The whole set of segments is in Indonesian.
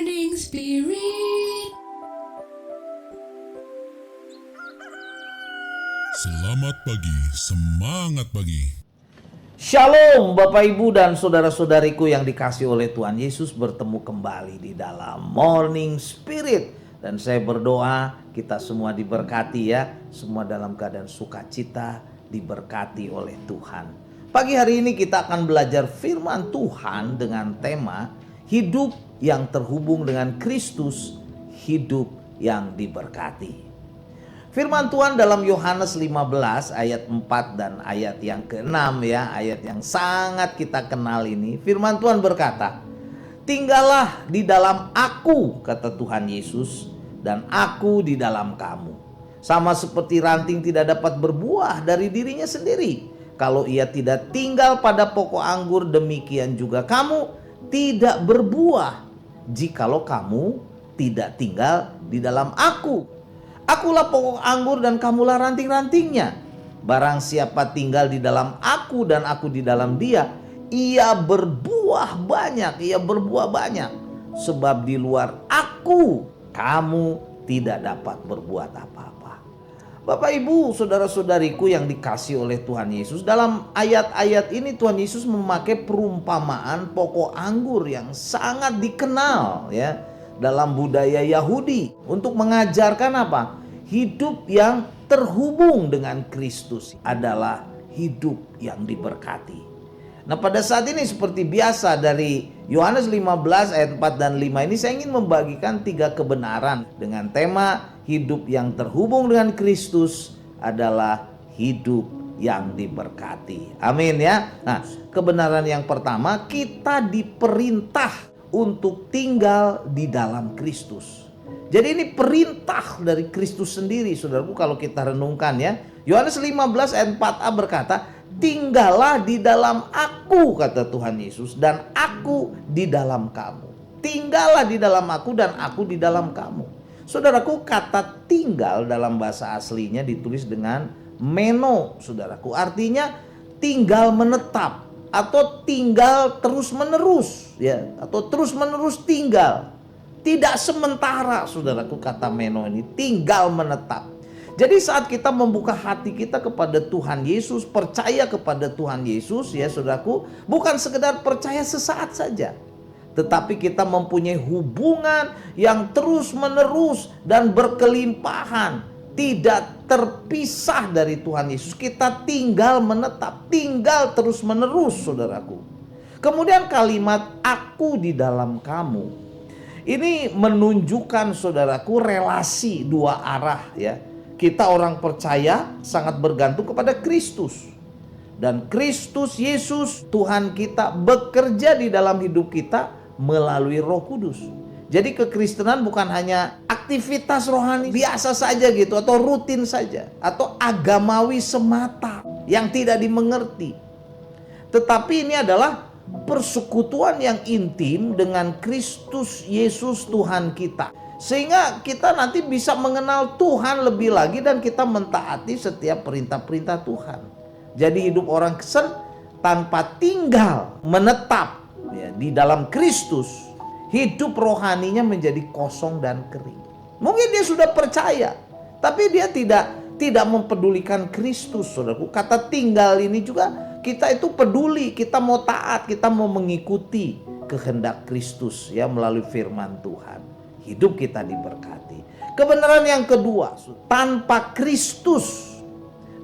Morning Spirit. Selamat pagi, semangat pagi. Shalom Bapak Ibu dan saudara-saudariku yang dikasihi oleh Tuhan Yesus, bertemu kembali di dalam Morning Spirit. Dan saya berdoa kita semua diberkati ya, semua dalam keadaan sukacita, diberkati oleh Tuhan. Pagi hari ini kita akan belajar firman Tuhan dengan tema hidup yang terhubung dengan Kristus, hidup yang diberkati. Firman Tuhan dalam Yohanes 15 ayat 4 dan ayat yang ke-6 ya, ayat yang sangat kita kenal ini. Firman Tuhan berkata, "Tinggallah di dalam aku," kata Tuhan Yesus, "dan aku di dalam kamu. Sama seperti ranting tidak dapat berbuah dari dirinya sendiri, kalau ia tidak tinggal pada pokok anggur, demikian juga kamu tidak berbuah jikalau kamu tidak tinggal di dalam aku. Akulah pokok anggur dan kamulah ranting-rantingnya. Barang siapa tinggal di dalam aku dan aku di dalam dia, ia berbuah banyak, sebab di luar aku kamu tidak dapat berbuat apa-apa." Bapak Ibu, saudara-saudariku yang dikasihi oleh Tuhan Yesus, dalam ayat-ayat ini Tuhan Yesus memakai perumpamaan pokok anggur yang sangat dikenal ya dalam budaya Yahudi untuk mengajarkan apa? Hidup yang terhubung dengan Kristus adalah hidup yang diberkati. Nah, pada saat ini seperti biasa dari Yohanes 15 ayat 4 dan 5 ini saya ingin membagikan 3 kebenaran dengan tema hidup yang terhubung dengan Kristus adalah hidup yang diberkati. Amin ya. Nah, kebenaran yang pertama, kita diperintah untuk tinggal di dalam Kristus. Jadi ini perintah dari Kristus sendiri, saudaraku, kalau kita renungkan ya. Yohanes 15 ayat 4a berkata, "Tinggallah di dalam aku," kata Tuhan Yesus, "dan aku di dalam kamu." Tinggallah di dalam aku dan aku di dalam kamu. Saudaraku, kata tinggal dalam bahasa aslinya ditulis dengan meno, saudaraku. Artinya tinggal menetap atau tinggal terus menerus ya, atau terus menerus tinggal. Tidak sementara, saudaraku, kata meno ini tinggal menetap. Jadi saat kita membuka hati kita kepada Tuhan Yesus, percaya kepada Tuhan Yesus ya saudaraku, bukan sekedar percaya sesaat saja, tetapi kita mempunyai hubungan yang terus menerus dan berkelimpahan, tidak terpisah dari Tuhan Yesus. Kita tinggal menetap, tinggal terus menerus, saudaraku. Kemudian kalimat "aku di dalam kamu" ini menunjukkan, saudaraku, relasi dua arah ya. Kita orang percaya sangat bergantung kepada Kristus. Dan Kristus Yesus Tuhan kita bekerja di dalam hidup kita melalui Roh Kudus. Jadi kekristenan bukan hanya aktivitas rohani biasa saja gitu, atau rutin saja, atau agamawi semata yang tidak dimengerti. Tetapi ini adalah persekutuan yang intim dengan Kristus Yesus Tuhan kita. Sehingga kita nanti bisa mengenal Tuhan lebih lagi dan kita mentaati setiap perintah-perintah Tuhan. Jadi hidup orang Kristen tanpa tinggal menetap ya, di dalam Kristus, hidup rohaninya menjadi kosong dan kering. Mungkin dia sudah percaya, tapi dia tidak mempedulikan Kristus, saudaraku. Kata tinggal ini juga kita itu peduli, kita mau taat, kita mau mengikuti kehendak Kristus ya melalui firman Tuhan. Hidup kita diberkati. Kebenaran yang kedua, tanpa Kristus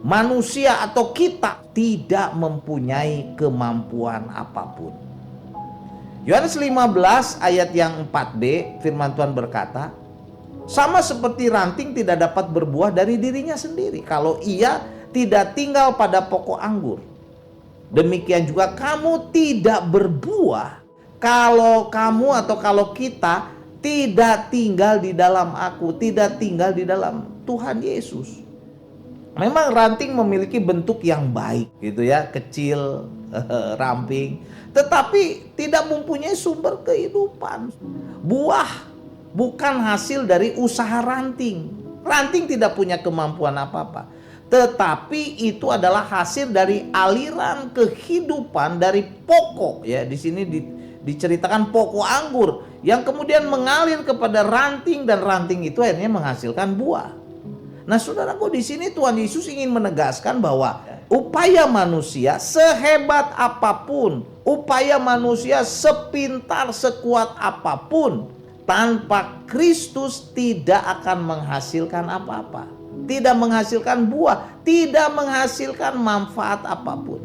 manusia atau kita tidak mempunyai kemampuan apapun. Yohanes 15 ayat yang 4b, firman Tuhan berkata, "Sama seperti ranting tidak dapat berbuah dari dirinya sendiri, kalau ia tidak tinggal pada pokok anggur. Demikian juga kamu tidak berbuah kalau kamu atau kalau kita tidak tinggal di dalam aku, tidak tinggal di dalam Tuhan Yesus." Memang ranting memiliki bentuk yang baik gitu ya, kecil, ramping, tetapi tidak mempunyai sumber kehidupan. Buah bukan hasil dari usaha ranting. Ranting tidak punya kemampuan apa-apa. Tetapi itu adalah hasil dari aliran kehidupan dari pokok ya. Di sini diceritakan pokok anggur yang kemudian mengalir kepada ranting, dan ranting itu akhirnya menghasilkan buah. Nah, saudaraku, di sini Tuhan Yesus ingin menegaskan bahwa upaya manusia sehebat apapun, upaya manusia sepintar sekuat apapun, tanpa Kristus tidak akan menghasilkan apa-apa. Tidak menghasilkan buah, tidak menghasilkan manfaat apapun.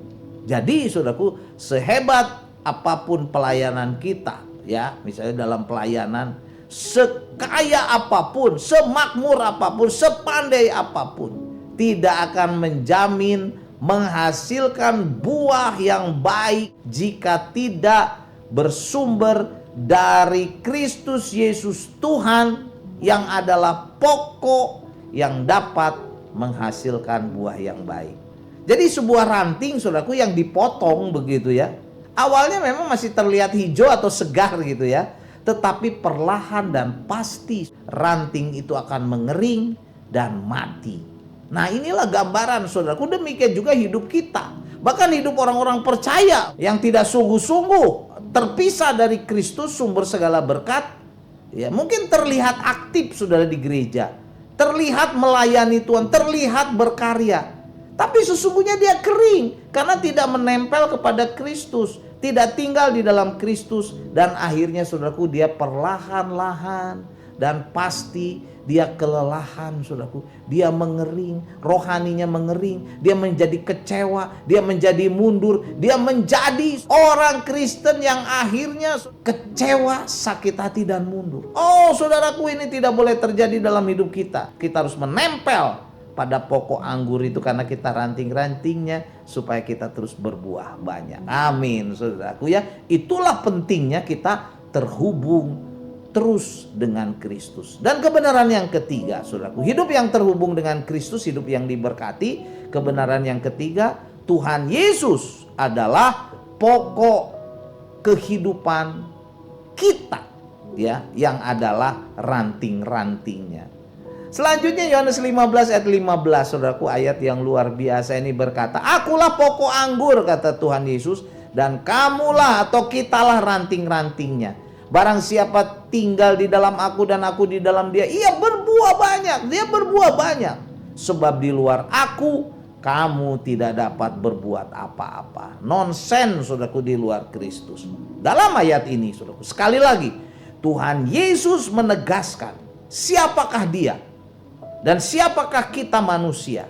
Jadi, saudaraku, sehebat apapun pelayanan kita, ya, misalnya dalam pelayanan, sekaya apapun, semakmur apapun, sepandai apapun, tidak akan menjamin menghasilkan buah yang baik jika tidak bersumber dari Kristus Yesus Tuhan, yang adalah pokok yang dapat menghasilkan buah yang baik. Jadi sebuah ranting, saudaraku, yang dipotong begitu ya, awalnya memang masih terlihat hijau atau segar gitu ya, tetapi perlahan dan pasti ranting itu akan mengering dan mati. Nah, inilah gambaran, saudaraku, demikian juga hidup kita. Bahkan hidup orang-orang percaya yang tidak sungguh-sungguh terpisah dari Kristus, sumber segala berkat, ya, mungkin terlihat aktif, saudara, di gereja, terlihat melayani Tuhan, terlihat berkarya, tapi sesungguhnya dia kering karena tidak menempel kepada Kristus, tidak tinggal di dalam Kristus, dan akhirnya, saudaraku, dia perlahan-lahan dan pasti dia kelelahan, saudaraku. Dia mengering, rohaninya mengering, dia menjadi kecewa, dia menjadi mundur, dia menjadi orang Kristen yang akhirnya kecewa, sakit hati, dan mundur. Oh, saudaraku, ini tidak boleh terjadi dalam hidup kita. Kita harus menempel pada pokok anggur itu karena kita ranting-rantingnya, supaya kita terus berbuah banyak. Amin, saudaraku ya. Itulah pentingnya kita terhubung terus dengan Kristus. Dan kebenaran yang ketiga, saudaraku, hidup yang terhubung dengan Kristus, hidup yang diberkati. Kebenaran yang ketiga, Tuhan Yesus adalah pokok kehidupan kita, ya, yang adalah ranting-rantingnya. Selanjutnya Yohanes 15 ayat 15, saudaraku, ayat yang luar biasa ini berkata, "Akulah pokok anggur," kata Tuhan Yesus, "dan kamulah atau kitalah ranting-rantingnya. Barang siapa tinggal di dalam aku dan aku di dalam dia, ia berbuah banyak." Dia berbuah banyak. "Sebab di luar aku, kamu tidak dapat berbuat apa-apa." Nonsen, saudaraku, di luar Kristus. Dalam ayat ini, saudaraku, sekali lagi, Tuhan Yesus menegaskan siapakah dia dan siapakah kita manusia.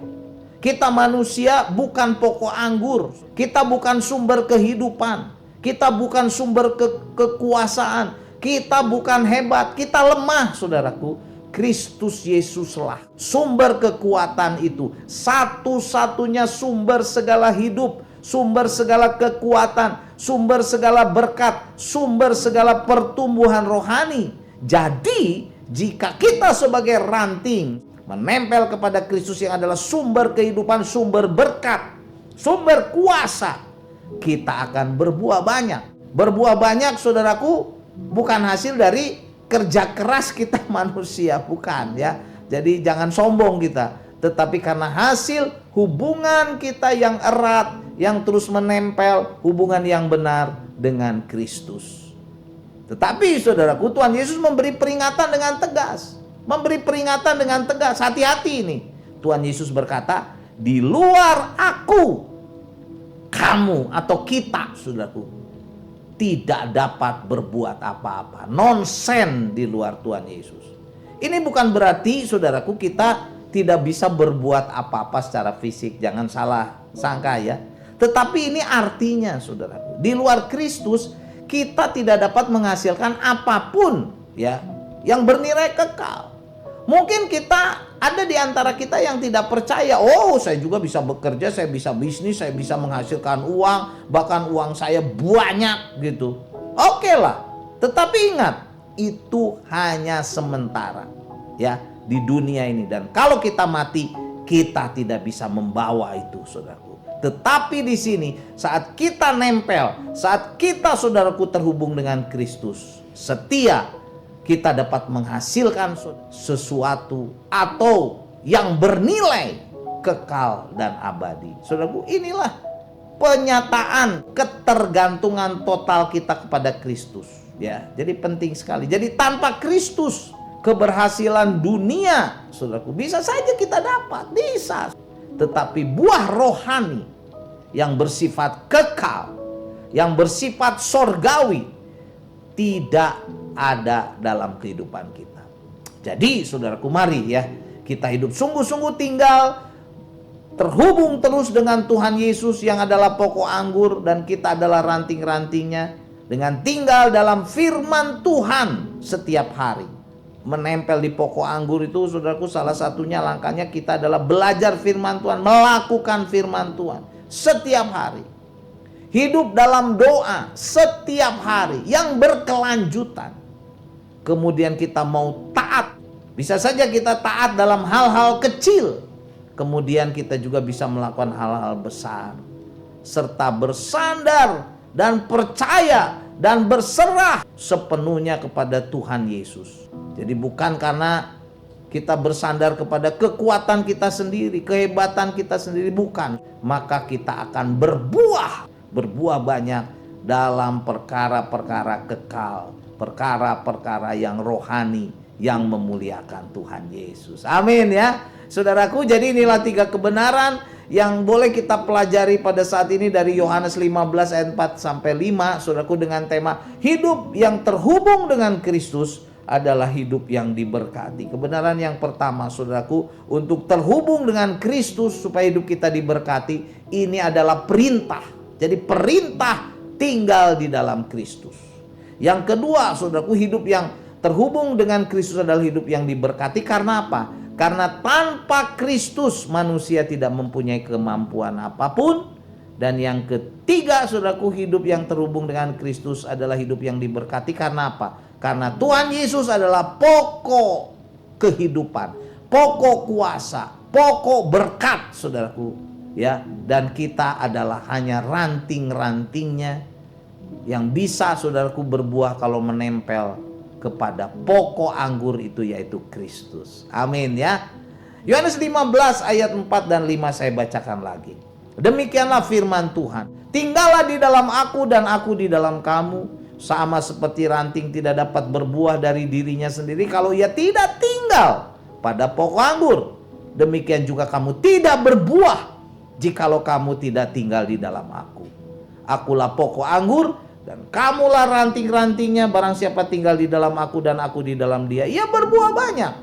Kita manusia bukan pokok anggur. Kita bukan sumber kehidupan. Kita bukan sumber kekuasaan. Kita bukan hebat. Kita lemah, saudaraku. Kristus Yesuslah sumber kekuatan itu. Satu-satunya sumber segala hidup, sumber segala kekuatan, sumber segala berkat, sumber segala pertumbuhan rohani. Jadi, jika kita sebagai ranting menempel kepada Kristus yang adalah sumber kehidupan, sumber berkat, sumber kuasa, kita akan berbuah banyak. Berbuah banyak, saudaraku, bukan hasil dari kerja keras kita manusia, bukan ya. Jadi jangan sombong kita, tetapi karena hasil hubungan kita yang erat, yang terus menempel, hubungan yang benar dengan Kristus. Tetapi, saudaraku, Tuhan Yesus memberi peringatan dengan tegas. Memberi peringatan dengan tegas, hati-hati ini. Tuhan Yesus berkata, "Di luar aku, kamu atau kita," saudaraku, "tidak dapat berbuat apa-apa." Nonsen di luar Tuhan Yesus. Ini bukan berarti, saudaraku, kita tidak bisa berbuat apa-apa secara fisik. Jangan salah sangka ya. Tetapi ini artinya, saudaraku, di luar Kristus kita tidak dapat menghasilkan apapun ya yang bernilai kekal. Mungkin kita ada di antara kita yang tidak percaya, "Oh, saya juga bisa bekerja, saya bisa bisnis, saya bisa menghasilkan uang, bahkan uang saya banyak," gitu. Oke lah. Tetapi ingat, itu hanya sementara ya di dunia ini, dan kalau kita mati, kita tidak bisa membawa itu, saudaraku. Tetapi di sini, saat kita nempel, saat kita, saudaraku, terhubung dengan Kristus, setia, kita dapat menghasilkan sesuatu atau yang bernilai kekal dan abadi. Saudaraku, inilah penyataan ketergantungan total kita kepada Kristus. Ya, jadi penting sekali. Jadi tanpa Kristus, keberhasilan dunia, saudaraku, bisa saja kita dapat, bisa. Tetapi buah rohani yang bersifat kekal, yang bersifat sorgawi, tidak ada dalam kehidupan kita. Jadi saudaraku, mari ya, kita hidup sungguh-sungguh tinggal terhubung terus dengan Tuhan Yesus yang adalah pokok anggur dan kita adalah ranting-rantingnya, dengan tinggal dalam firman Tuhan setiap hari. Menempel di pokok anggur itu, saudaraku, salah satunya langkahnya kita adalah belajar firman Tuhan, melakukan firman Tuhan setiap hari. Hidup dalam doa setiap hari yang berkelanjutan. Kemudian kita mau taat. Bisa saja kita taat dalam hal-hal kecil. Kemudian kita juga bisa melakukan hal-hal besar. Serta bersandar dan percaya dan berserah sepenuhnya kepada Tuhan Yesus. Jadi bukan karena kita bersandar kepada kekuatan kita sendiri, kehebatan kita sendiri, bukan. Maka kita akan berbuah banyak dalam perkara-perkara kekal, perkara-perkara yang rohani, yang memuliakan Tuhan Yesus. Amin ya. Saudaraku, jadi inilah 3 kebenaran yang boleh kita pelajari pada saat ini dari Yohanes 15 ayat 4 sampai 5, saudaraku, dengan tema hidup yang terhubung dengan Kristus adalah hidup yang diberkati. Kebenaran yang pertama, saudaraku, untuk terhubung dengan Kristus supaya hidup kita diberkati, ini adalah perintah. Jadi perintah tinggal di dalam Kristus. Yang kedua, saudaraku, hidup yang terhubung dengan Kristus adalah hidup yang diberkati. Karena apa? Karena tanpa Kristus manusia tidak mempunyai kemampuan apapun. Dan yang ketiga, saudaraku, hidup yang terhubung dengan Kristus adalah hidup yang diberkati. Karena apa? Karena Tuhan Yesus adalah pokok kehidupan, pokok kuasa, pokok berkat, saudaraku. Ya, dan kita adalah hanya ranting-rantingnya yang bisa, saudaraku, berbuah kalau menempel kepada pokok anggur itu, yaitu Kristus. Amin ya. Yohanes 15 ayat 4 dan 5 saya bacakan lagi. Demikianlah firman Tuhan. Tinggallah di dalam aku dan aku di dalam kamu. Sama seperti ranting tidak dapat berbuah dari dirinya sendiri kalau ia tidak tinggal pada pokok anggur. Demikian juga kamu tidak berbuah jikalau kamu tidak tinggal di dalam aku. Akulah pokok anggur dan kamulah ranting-rantingnya. Barang siapa tinggal di dalam aku dan aku di dalam dia, ia berbuah banyak.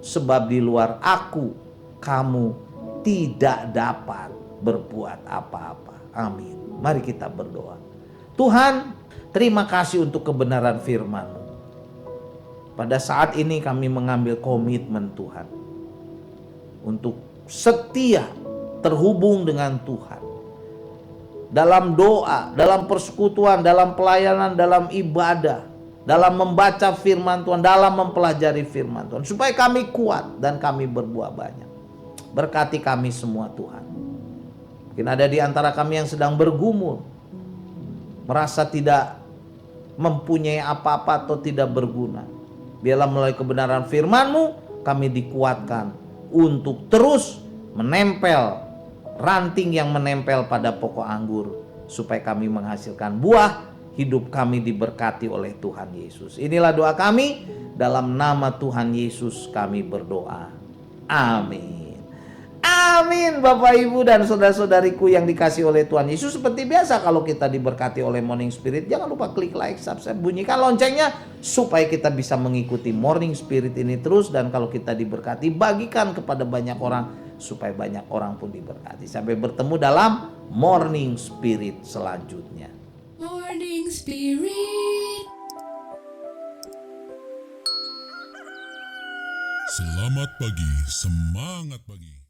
Sebab di luar aku, kamu tidak dapat berbuat apa-apa. Amin. Mari kita berdoa. Tuhan, terima kasih untuk kebenaran firman-Mu. Pada saat ini kami mengambil komitmen, Tuhan, untuk setia terhubung dengan Tuhan. Dalam doa, dalam persekutuan, dalam pelayanan, dalam ibadah, dalam membaca firman Tuhan, dalam mempelajari firman Tuhan. Supaya kami kuat dan kami berbuah banyak. Berkati kami semua, Tuhan. Mungkin ada di antara kami yang sedang bergumul, merasa tidak mempunyai apa-apa atau tidak berguna. Biarlah melalui kebenaran firman-Mu kami dikuatkan untuk terus menempel, ranting yang menempel pada pokok anggur, supaya kami menghasilkan buah, hidup kami diberkati oleh Tuhan Yesus. Inilah doa kami, dalam nama Tuhan Yesus kami berdoa. Amin. Amin, Bapak, Ibu, dan saudara-saudariku yang dikasih oleh Tuhan Yesus. Seperti biasa, kalau kita diberkati oleh Morning Spirit, jangan lupa klik like, subscribe, bunyikan loncengnya supaya kita bisa mengikuti Morning Spirit ini terus. Dan kalau kita diberkati, bagikan kepada banyak orang supaya banyak orang pun diberkati. Sampai bertemu dalam Morning Spirit selanjutnya. Morning Spirit. Selamat pagi, semangat pagi.